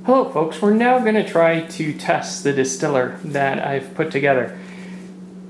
Hello folks, we're now going to try to test the distiller that I've put together.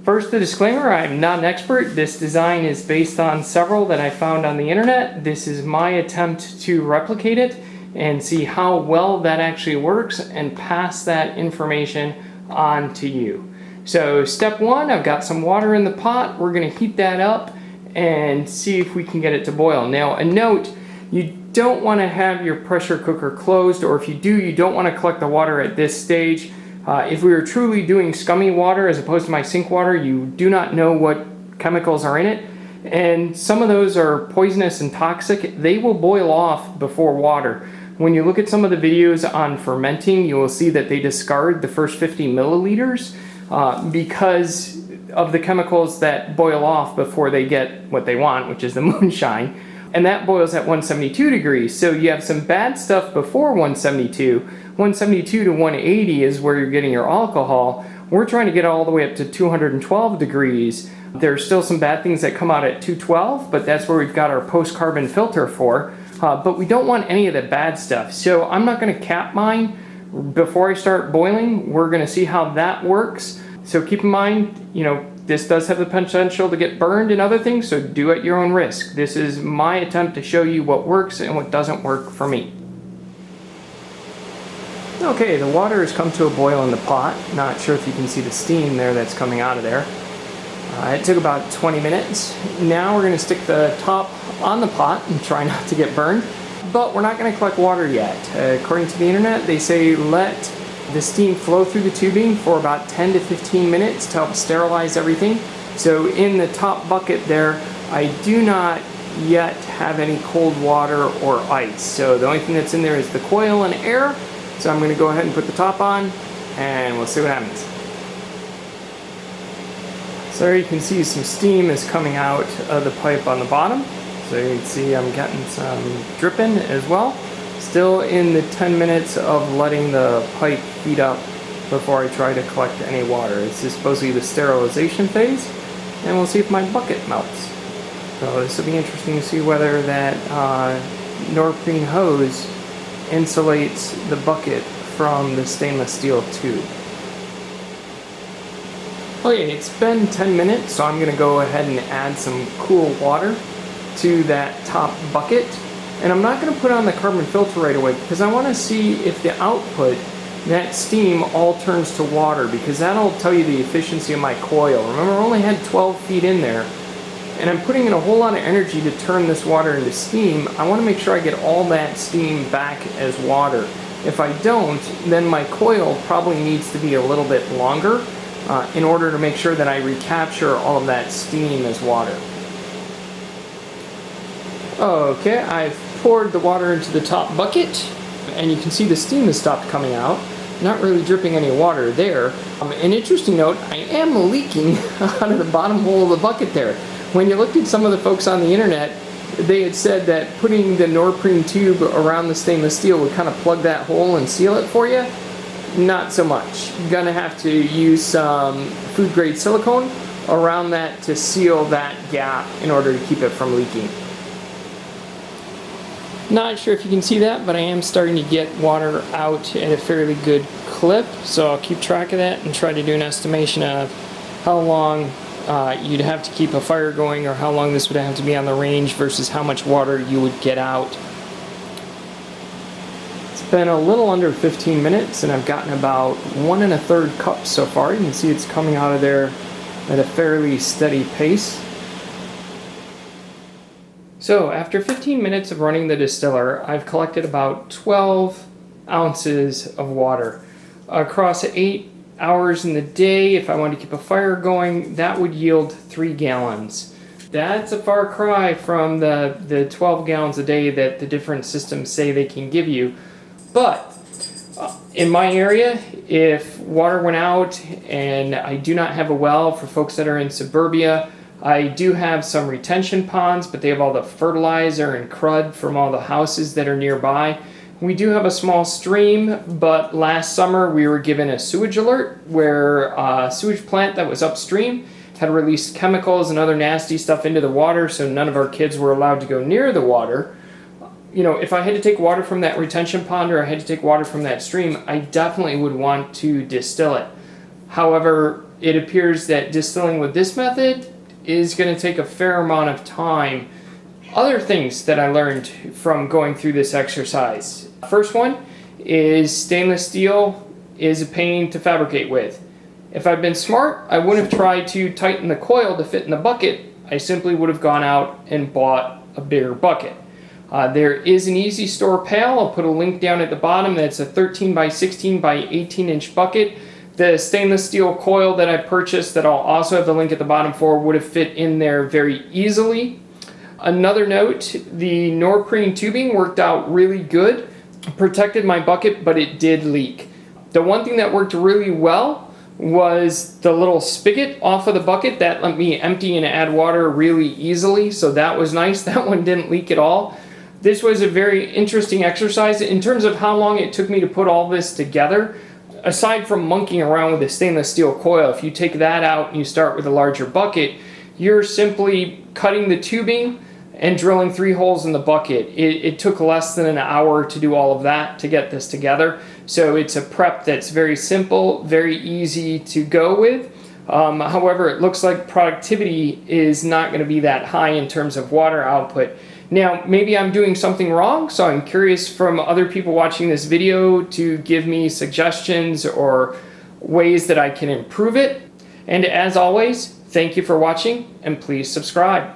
First, the disclaimer, I'm not an expert. This design is based on several that I found on the internet. This is my attempt to replicate it and see how well that actually works and pass that information on to you. So step one, I've got some water in the pot. We're going to heat that up and see if we can get it to boil. Now a note, you don't want to have your pressure cooker closed, or if you do, you don't want to collect the water at this stage. If we were truly doing scummy water as opposed to my sink water, you do not know what chemicals are in it, and some of those are poisonous and toxic. They will boil off before water. When you look at some of the videos on fermenting, you will see that they discard the first 50 milliliters because of the chemicals that boil off before they get what they want, which is the moonshine. And that boils at 172 degrees. So you have some bad stuff before 172. 172 to 180 is where you're getting your alcohol. We're trying to get all the way up to 212 degrees. There's still some bad things that come out at 212, but that's where we've got our post-carbon filter for. But we don't want any of the bad stuff. So I'm not going to cap mine before I start boiling. We're going to see how that works. So keep in mind, this does have the potential to get burned and other things, so do at your own risk. This is my attempt to show you what works and what doesn't work for me. Okay, the water has come to a boil in the pot. Not sure if you can see the steam there that's coming out of there. It took about 20 minutes. Now we're going to stick the top on the pot and try not to get burned, but we're not going to collect water yet. According to the internet, they say let the steam flow through the tubing for about 10 to 15 minutes to help sterilize everything. So in the top bucket there, I do not yet have any cold water or ice. So the only thing that's in there is the coil and air. So I'm going to go ahead and put the top on and we'll see what happens. So there you can see some steam is coming out of the pipe on the bottom. So you can see I'm getting some dripping as well. Still in the 10 minutes of letting the pipe heat up before I try to collect any water. This is supposedly the sterilization phase, and we'll see if my bucket melts. So this will be interesting to see whether that Norprene hose insulates the bucket from the stainless steel tube. Okay, it's been 10 minutes, so I'm going to go ahead and add some cool water to that top bucket. And I'm not going to put on the carbon filter right away because I want to see if the output, that steam, all turns to water, because that'll tell you the efficiency of my coil. Remember, I only had 12 feet in there, and I'm putting in a whole lot of energy to turn this water into steam. I want to make sure I get all that steam back as water. If I don't, then my coil probably needs to be a little bit longer in order to make sure that I recapture all of that steam as water. Okay, I've poured the water into the top bucket, and you can see the steam has stopped coming out. Not really dripping any water there. An interesting note, I am leaking out of the bottom hole of the bucket there. When you looked at some of the folks on the internet, they had said that putting the Norprene tube around the stainless steel would kind of plug that hole and seal it for you. Not so much. You're gonna have to use some food grade silicone around that to seal that gap in order to keep it from leaking. Not sure if you can see that, but I am starting to get water out at a fairly good clip, so I'll keep track of that and try to do an estimation of how long you'd have to keep a fire going, or how long this would have to be on the range versus how much water you would get out. It's been a little under 15 minutes and I've gotten about 1 1/3 cups so far. You can see it's coming out of there at a fairly steady pace. So after 15 minutes of running the distiller, I've collected about 12 ounces of water. Across 8 hours in the day, if I wanted to keep a fire going, that would yield 3 gallons. That's a far cry from the 12 gallons a day that the different systems say they can give you. But in my area, if water went out and I do not have a well, for folks that are in suburbia, I do have some retention ponds, but they have all the fertilizer and crud from all the houses that are nearby. We do have a small stream, but last summer we were given a sewage alert where a sewage plant that was upstream had released chemicals and other nasty stuff into the water, so none of our kids were allowed to go near the water. you know, if I had to take water from that retention pond or I had to take water from that stream, I definitely would want to distill it. However, it appears that distilling with this method is going to take a fair amount of time. Other things that I learned from going through this exercise. First one is stainless steel is a pain to fabricate with. If I'd been smart, I wouldn't have tried to tighten the coil to fit in the bucket. I simply would have gone out and bought a bigger bucket. There is an easy store pail. I'll put a link down at the bottom. That's a 13 by 16 by 18 inch bucket. The stainless steel coil that I purchased, that I'll also have the link at the bottom for, would have fit in there very easily. Another note, the Neoprene tubing worked out really good. Protected my bucket, but it did leak. The one thing that worked really well was the little spigot off of the bucket that let me empty and add water really easily, so that was nice. That one didn't leak at all. This was a very interesting exercise in terms of how long it took me to put all this together. Aside from monkeying around with the stainless steel coil, if you take that out and you start with a larger bucket, you're simply cutting the tubing and drilling 3 holes in the bucket. It took less than an hour to do all of that to get this together. So it's a prep that's very simple, very easy to go with. However, it looks like productivity is not going to be that high in terms of water output. Now, maybe I'm doing something wrong, so I'm curious from other people watching this video to give me suggestions or ways that I can improve it. And as always, thank you for watching, and please subscribe.